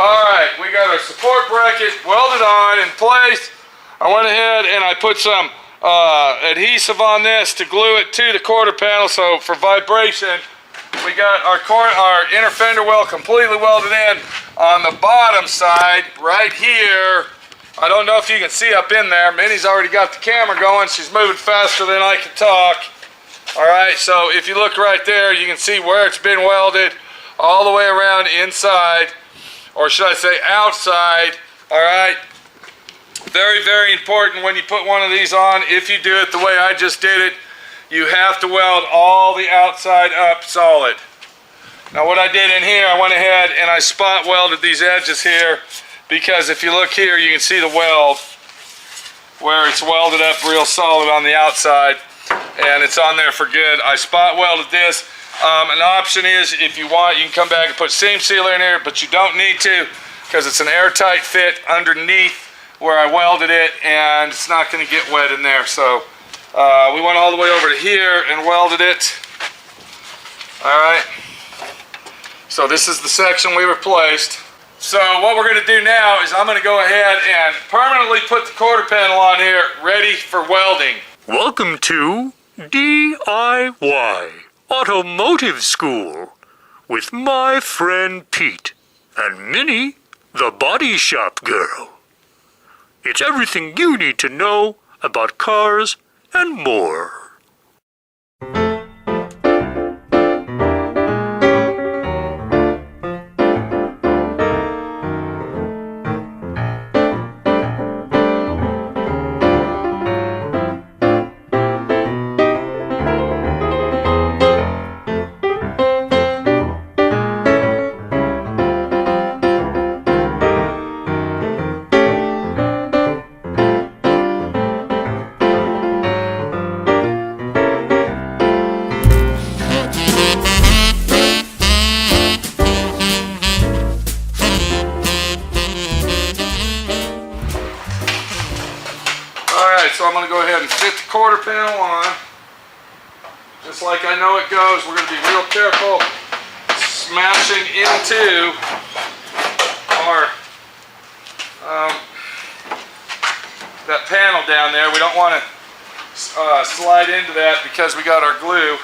Alright, we got our support bracket welded on in place. I went ahead and I put some adhesive on this to glue it to the quarter panel, so for vibration. We got our inner fender well completely welded in on the bottom side right here. I don't know if you can see up in there. Minnie's already got the camera going. She's moving faster than I can talk. Alright, so if you look right there, you can see where it's been welded all the way around inside, or should I say outside. Alright, very, very important when you put one of these on, if you do it the way I just did it, you have to weld all the outside up solid. Now what I did in here, I went ahead and I spot welded these edges here, because if you look here, you can see the weld where it's welded up real solid on the outside, and it's on there for good. I spot welded this. An option is, if you want, you can come back and put seam sealer in here, but you don't need to, because it's an airtight fit underneath where I welded it, and it's not going to get wet in there. So we went all the way over to here and welded it. Alright, so this is the section we replaced. So what we're going to do now is I'm going to go ahead and permanently put the quarter panel on here, ready for welding. Welcome to D.I.Y. Automotive School with my friend Pete and Minnie, the body shop girl. It's everything you need to know about cars and more. So I'm going to go ahead and fit the quarter panel on, just like I know it goes. We're going to be real careful smashing into our that panel down there. We don't want to slide into that because we got our glue.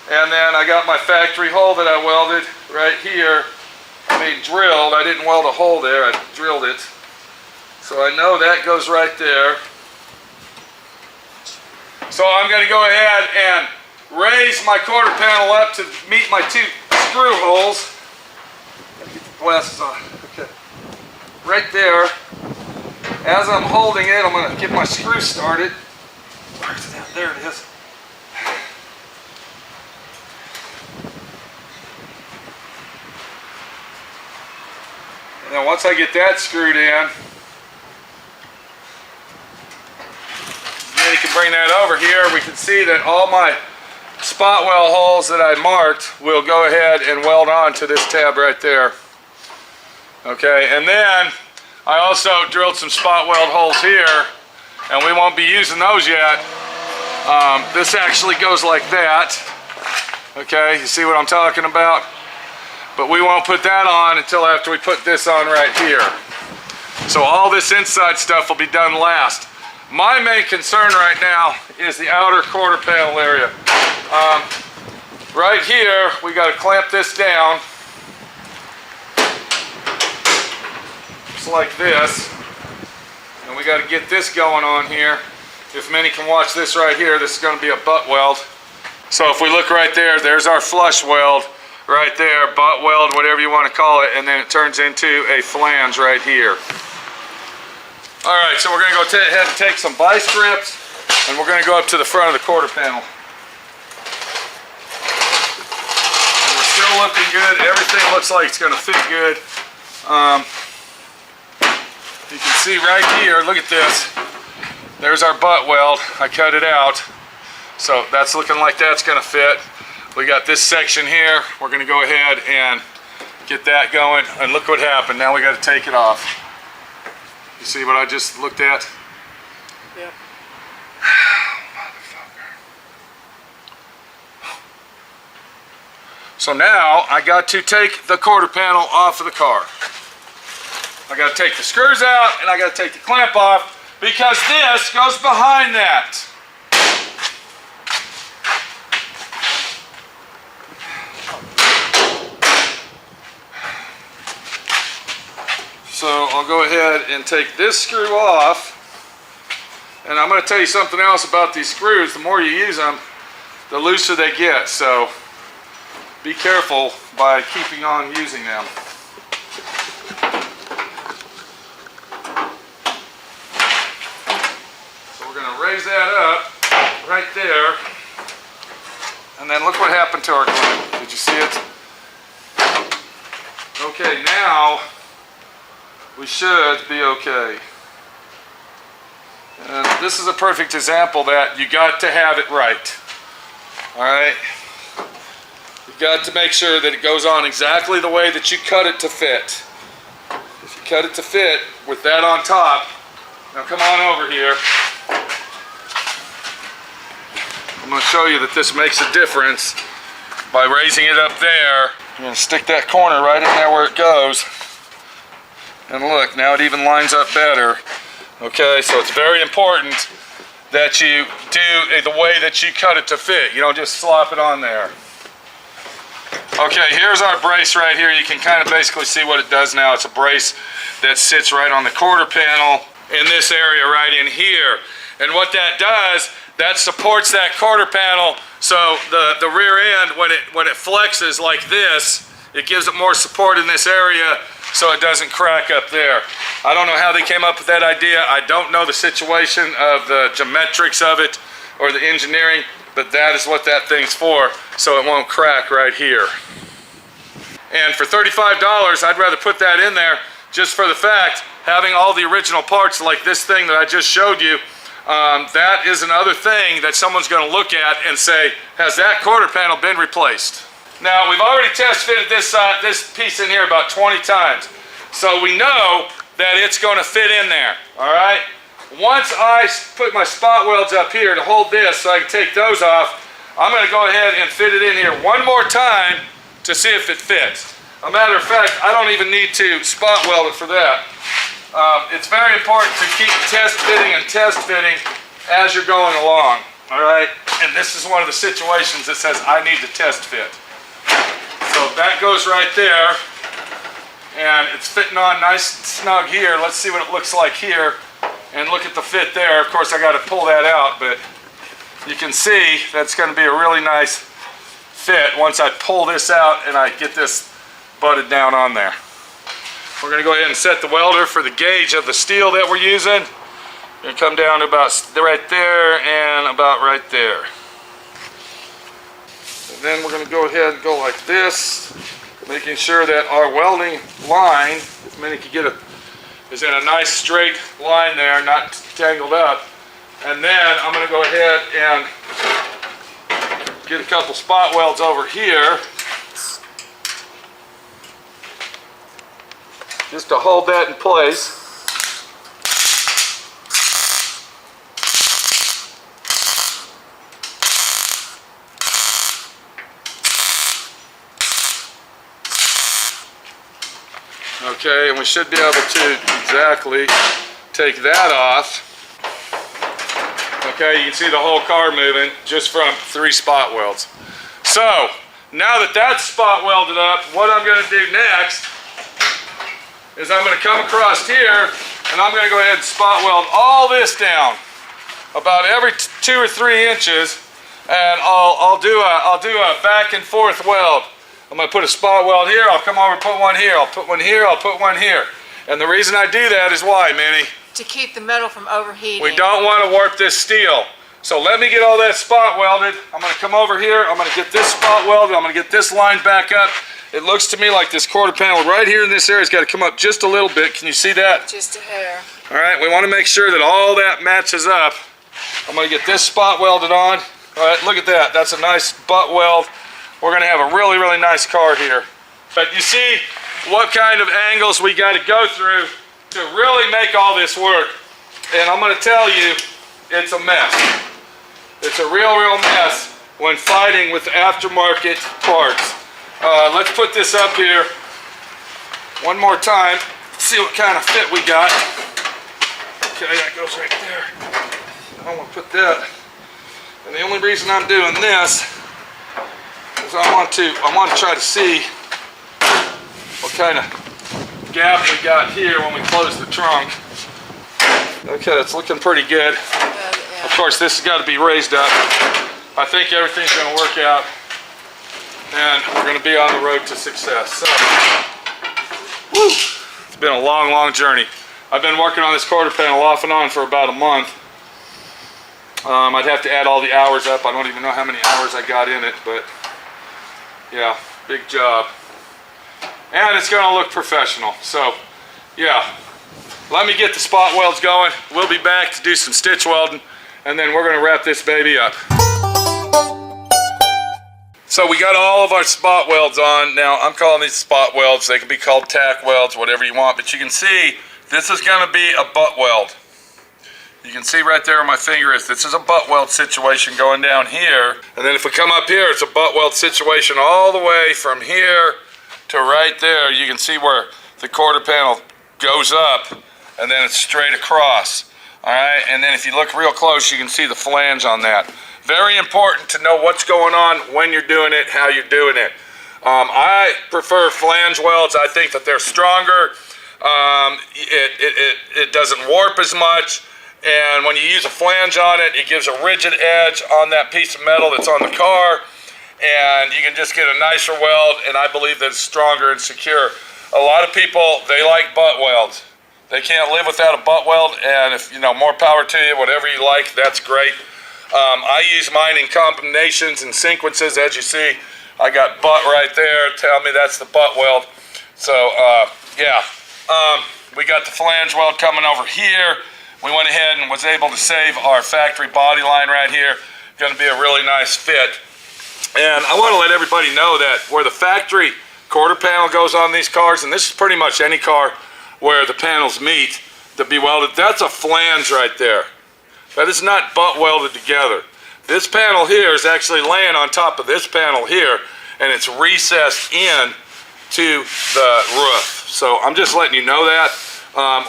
And then I got my factory hole that I welded right here. I mean drilled. I didn't weld a hole there. I drilled it. So I know that goes right there. So I'm going to go ahead and raise my quarter panel up to meet my two screw holes. Get the glasses on. Okay. Right there. As I'm holding it, I'm going to get my screw started. Where's it at? There it is. And then once I get that screwed in, you can bring that over here. We can see that all my spot weld holes that I marked will go ahead and weld on to this tab right there. Okay, and then I also drilled some spot weld holes here, and we won't be using those yet. This actually goes like that. Okay, you see what I'm talking about? But we won't put that on until after we put this on right here. So all this inside stuff will be done last. My main concern right now is the outer quarter panel area. Right here, we got to clamp this down, just like this, and we got to get this going on here. If Minnie can watch this right here, this is going to be a butt weld. So if we look right there, there's our flush weld right there, butt weld, whatever you want to call it, and then it turns into a flange right here. Alright, so we're going to go ahead and take some vice grips, and we're going to go up to the front of the quarter panel. And we're still looking good. Everything looks like it's going to fit good. You can see right here, look at this. There's our butt weld. I cut it out. So that's looking like that's going to fit. We got this section here. We're going to go ahead and get that going. And look what happened. Now we got to take it off. You see what I just looked at? Yeah. Motherfucker. So now I got to take the quarter panel off of the car. I got to take the screws out and I got to take the clamp off because this goes behind that. So I'll go ahead and take this screw off. And I'm going to tell you something else about these screws. The more you use them, the looser they get. So be careful by keeping on using them. So we're going to raise that up right there. And then look what happened to our glue. Did you see it? Okay, now we should be okay. And this is a perfect example that you got to have it right. Alright? You've got to make sure that it goes on exactly the way that you cut it to fit. If you cut it to fit with that on top, now come on over here. I'm going to show you that this makes a difference by raising it up there. I'm going to stick that corner right in there where it goes. And look, now it even lines up better. Okay, so it's very important that you do the way that you cut it to fit. You don't just slop it on there. Okay, here's our brace right here. You can kind of basically see what it does now. It's a brace that sits right on the quarter panel in this area right in here. And what that does, that supports that quarter panel. So the rear end, when it flexes like this, it gives it more support in this area so it doesn't crack up there. I don't know how they came up with that idea. I don't know the situation of the geometrics of it or the engineering, but that is what that thing's for, so it won't crack right here. And for $35, I'd rather put that in there just for the fact, having all the original parts like this thing that I just showed you, that is another thing that someone's going to look at and say, has that quarter panel been replaced? Now, we've already test fitted this piece in here about 20 times. So we know that it's going to fit in there, all right? Once I put my spot welds up here to hold this so I can take those off, I'm going to go ahead and fit it in here one more time to see if it fits. A matter of fact, I don't even need to spot weld it for that. It's very important to keep test fitting as you're going along, all right? And this is one of the situations that says I need to test fit. So that goes right there, and it's fitting on nice and snug here. Let's see what it looks like here, and look at the fit there. Of course, I got to pull that out, but you can see that's going to be a really nice fit once I pull this out and I get this butted down on there. We're going to go ahead and set the welder for the gauge of the steel that we're using. Going to come down to about right there and about right there. And then we're going to go ahead and go like this, making sure that our welding line, if many can get it, is in a nice straight line there, not tangled up. And then I'm going to go ahead and get a couple spot welds over here, just to hold that in place. Okay, and we should be able to exactly take that off. Okay, you can see the whole car moving just from 3 spot welds. So, now that that's spot welded up, what I'm going to do next is I'm going to come across here and I'm going to go ahead and spot weld all this down about every 2 or 3 inches, and I'll do a back and forth weld. I'm going to put a spot weld here, I'll come over and put one here, I'll put one here, I'll put one here. And the reason I do that is why, Minnie? To keep the metal from overheating. We don't want to warp this steel. So let me get all that spot welded. I'm going to come over here, I'm going to get this spot welded, I'm going to get this line back up. It looks to me like this quarter panel right here in this area has got to come up just a little bit. Can you see that? Just a hair. All right, we want to make sure that all that matches up. I'm going to get this spot welded on. All right, look at that. That's a nice butt weld. We're going to have a really, really nice car here. But you see what kind of angles we got to go through to really make all this work. And I'm going to tell you, it's a mess. It's a real, real mess when fighting with aftermarket parts. Let's put this up here one more time. See what kind of fit we got. Okay, that goes right there. I want to put that. And the only reason I'm doing this is I want to try to see what kind of gap we got here when we close the trunk. Okay, it's looking pretty good. Yeah. Of course, this has got to be raised up. I think everything's going to work out, and we're going to be on the road to success. So, woo, it's been a long, long journey. I've been working on this quarter panel off and on for about a month. I'd have to add all the hours up. I don't even know how many hours I got in it, but yeah, big job. And it's going to look professional. So, yeah, let me get the spot welds going. We'll be back to do some stitch welding, and then we're going to wrap this baby up. So we got all of our spot welds on. Now, I'm calling these spot welds. They can be called tack welds, whatever you want. But you can see this is going to be a butt weld. You can see right there where my finger is. This is a butt weld situation going down here. And then if we come up here, it's a butt weld situation all the way from here to right there. You can see where the quarter panel goes up, and then it's straight across. All right, and then if you look real close, you can see the flange on that. Very important to know what's going on when you're doing it, how you're doing it. I prefer flange welds. I think that they're stronger. It doesn't warp as much. And when you use a flange on it, it gives a rigid edge on that piece of metal that's on the car. And you can just get a nicer weld, and I believe that it's stronger and secure. A lot of people, they like butt welds. They can't live without a butt weld, and if, you know, more power to you, whatever you like, that's great. I use mine in combinations and sequences. As you see, I got butt right there. Tell me that's the butt weld. So, yeah. We got the flange weld coming over here. We went ahead and was able to save our factory body line right here. Going to be a really nice fit. And I want to let everybody know that where the factory quarter panel goes on these cars, and this is pretty much any car where the panels meet to be welded, that's a flange right there. That is not butt welded together. This panel here is actually laying on top of this panel here, and it's recessed in to the roof. So I'm just letting you know that.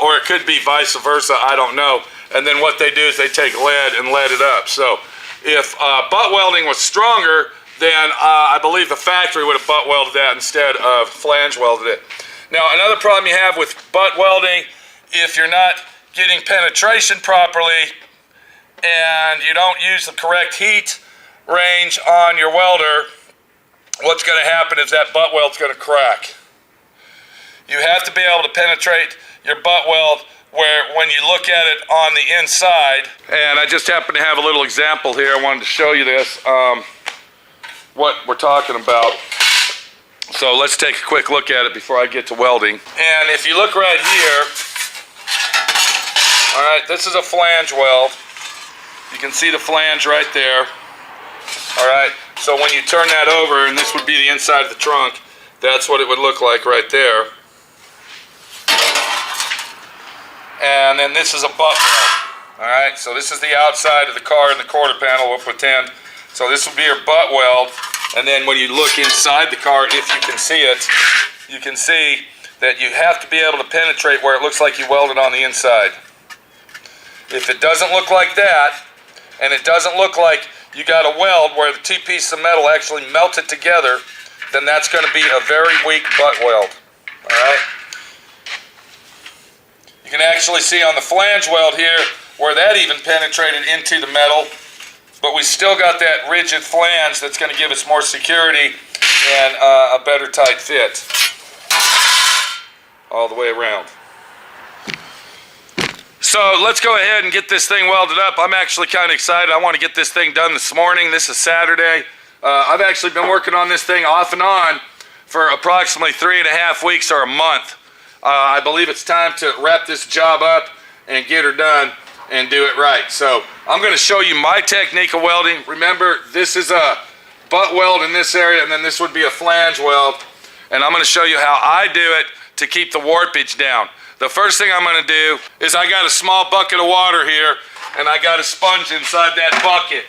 Or it could be vice versa, I don't know. And then what they do is they take lead and lead it up. So if butt welding was stronger, then I believe the factory would have butt welded that instead of flange welded it. Now, another problem you have with butt welding, if you're not getting penetration properly and you don't use the correct heat range on your welder, what's going to happen is that butt weld's going to crack. You have to be able to penetrate your butt weld where when you look at it on the inside, and I just happen to have a little example here. I wanted to show you this, what we're talking about. So let's take a quick look at it before I get to welding. And if you look right here, all right, this is a flange weld. You can see the flange right there. All right, so when you turn that over, and this would be the inside of the trunk, that's what it would look like right there. And then this is a butt weld. All right, so this is the outside of the car and the quarter panel, we'll pretend. So this will be your butt weld. And then when you look inside the car, if you can see it, you can see that you have to be able to penetrate where it looks like you welded on the inside. If it doesn't look like that, and it doesn't look like you got a weld where the two pieces of metal actually melted together, then that's going to be a very weak butt weld. All right? You can actually see on the flange weld here where that even penetrated into the metal, but we still got that rigid flange that's going to give us more security and a better tight fit all the way around. So let's go ahead and get this thing welded up. I'm actually kind of excited. I want to get this thing done this morning. This is Saturday. I've actually been working on this thing off and on for approximately 3.5 weeks or a month. I believe it's time to wrap this job up and get her done and do it right. So I'm going to show you my technique of welding. Remember, this is a butt weld in this area, and then this would be a flange weld. And I'm going to show you how I do it to keep the warpage down. The first thing I'm going to do is I got a small bucket of water here, and I got a sponge inside that bucket.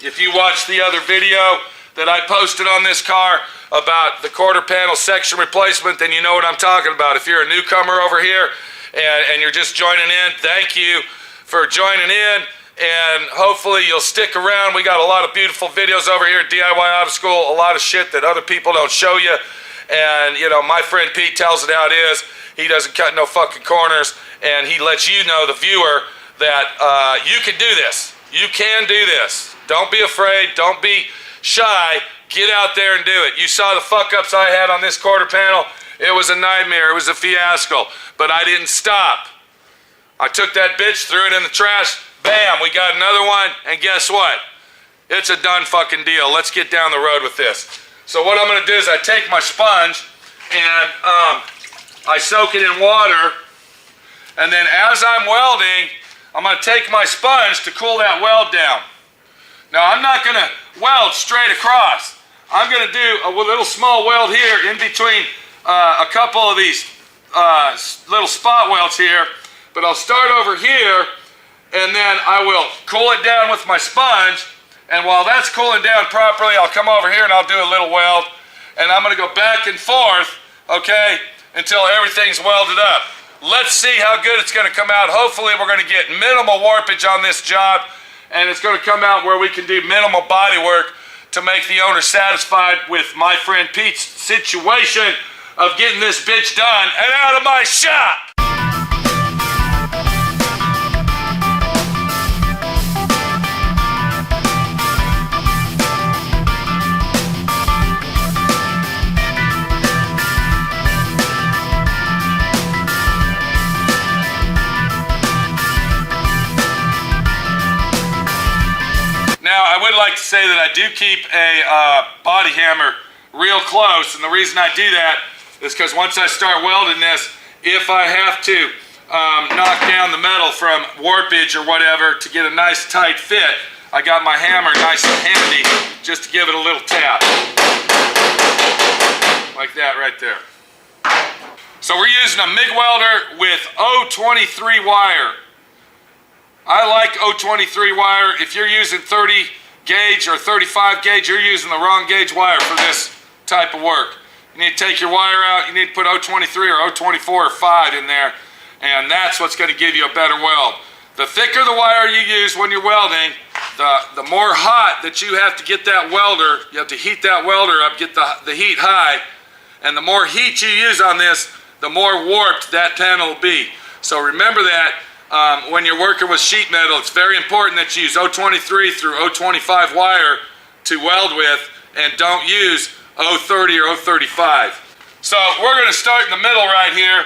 If you watched the other video that I posted on this car about the quarter panel section replacement, then you know what I'm talking about. If you're a newcomer over here and you're just joining in, thank you for joining in, and hopefully you'll stick around. We got a lot of beautiful videos over here at DIY Auto School, a lot of shit that other people don't show you, and you know, my friend Pete tells it how it is. He doesn't cut no fucking corners, and he lets you know, the viewer, that you can do this. You can do this. Don't be afraid. Don't be shy. Get out there and do it. You saw the fuck-ups I had on this quarter panel. It was a nightmare. It was a fiasco. But I didn't stop. I took that bitch, threw it in the trash. Bam, we got another one. And guess what? It's a done fucking deal. Let's get down the road with this. So what I'm going to do is I take my sponge and I soak it in water. And then as I'm welding, I'm going to take my sponge to cool that weld down. Now, I'm not going to weld straight across. I'm going to do a little small weld here in between a couple of these little spot welds here. But I'll start over here, and then I will cool it down with my sponge. And while that's cooling down properly, I'll come over here and I'll do a little weld. And I'm going to go back and forth, okay, until everything's welded up. Let's see how good it's going to come out. Hopefully we're going to get minimal warpage on this job, and it's going to come out where we can do minimal body work to make the owner satisfied with my friend Pete's situation of getting this bitch done and out of my shop. Now, I would like to say that I do keep a body hammer real close, and the reason I do that is because once I start welding this, if I have to knock down the metal from warpage or whatever to get a nice tight fit, I got my hammer nice and handy just to give it a little tap. Like that right there. So we're using a MIG welder with 023 wire. I like 023 wire. If you're using 30 gauge or 35 gauge, you're using the wrong gauge wire for this type of work. You need to take your wire out. You need to put 023 or 024 or 5 in there, and that's what's going to give you a better weld. The thicker the wire you use when you're welding, the more hot that you have to get that welder. You have to heat that welder up, get the heat high, and the more heat you use on this, the more warped that panel will be. So remember that. When you're working with sheet metal, it's very important that you use 023 through 025 wire to weld with, and don't use 030 or 035. So we're going to start in the middle right here,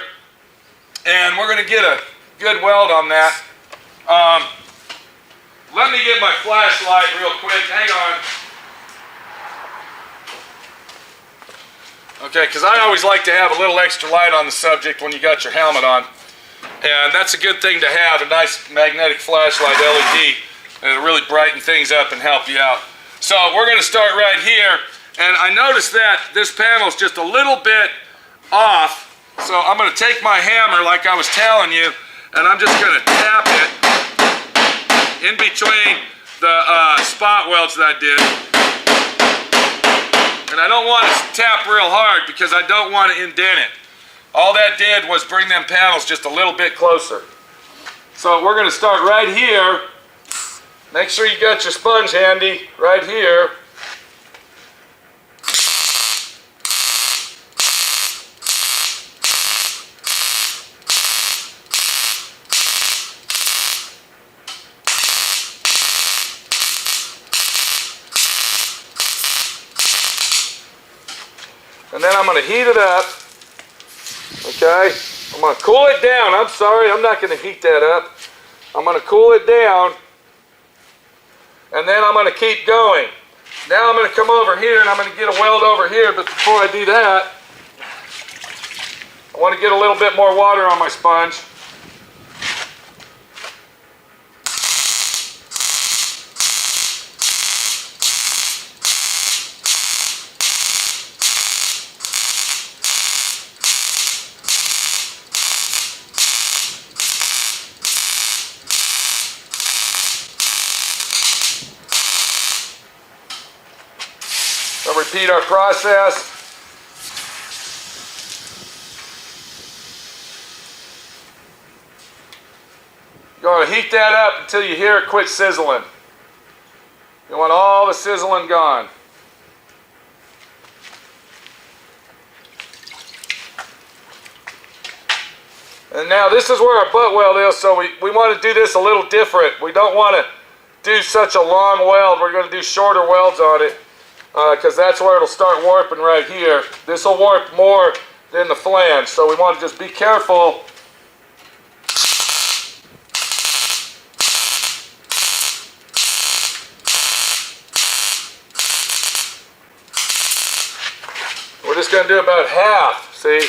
and we're going to get a good weld on that. Let me get my flashlight real quick. Hang on. Okay, because I always like to have a little extra light on the subject when you got your helmet on. And that's a good thing to have, a nice magnetic flashlight LED, and it'll really brighten things up and help you out. So we're going to start right here, and I noticed that this panel is just a little bit off, so I'm going to take my hammer like I was telling you, and I'm just going to tap it in between the spot welds that I did. And I don't want to tap real hard because I don't want to indent it. All that did was bring them panels just a little bit closer. So we're going to start right here. Make sure you got your sponge handy right here. And then I'm going to heat it up. Okay, I'm going to cool it down. I'm sorry, I'm not going to heat that up. I'm going to cool it down, and then I'm going to keep going. Now I'm going to come over here, and I'm going to get a weld over here, but before I do that, I want to get a little bit more water on my sponge. So repeat our process. want to heat that up until you hear it quit sizzling. You want all the sizzling gone. And now this is where our butt weld is, so we want to do this a little different. We don't want to do such a long weld. We're going to do shorter welds on it because that's where it'll start warping right here. This will warp more than the flange, so we want to just be careful. We're just going to do about half, see?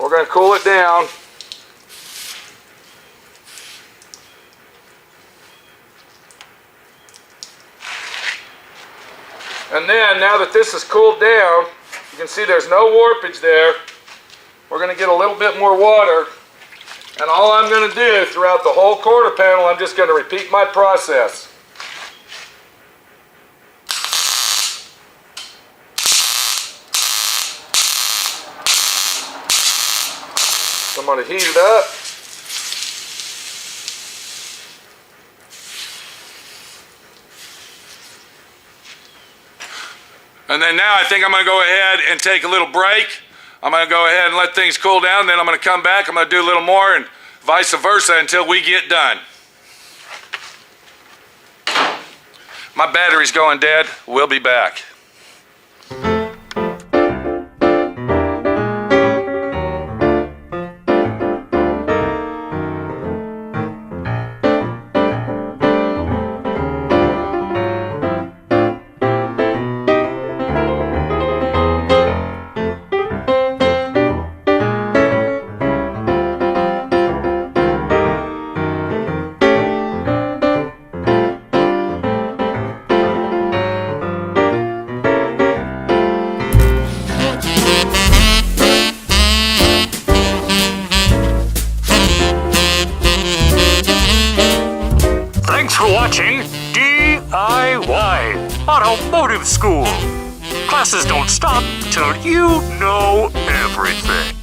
We're going to cool it down. And then, now that this is cooled down, you can see there's no warpage there. We're going to get a little bit more water. And all I'm going to do throughout the whole quarter panel, I'm just going to repeat my process. I'm going to heat it up. And then now I think I'm going to go ahead and take a little break. I'm going to go ahead and let things cool down. Then I'm going to come back. I'm going to do a little more and vice versa until we get done. My battery's going dead. We'll be back. Thanks for watching D.I.Y. Automotive School. Classes don't stop till you know everything.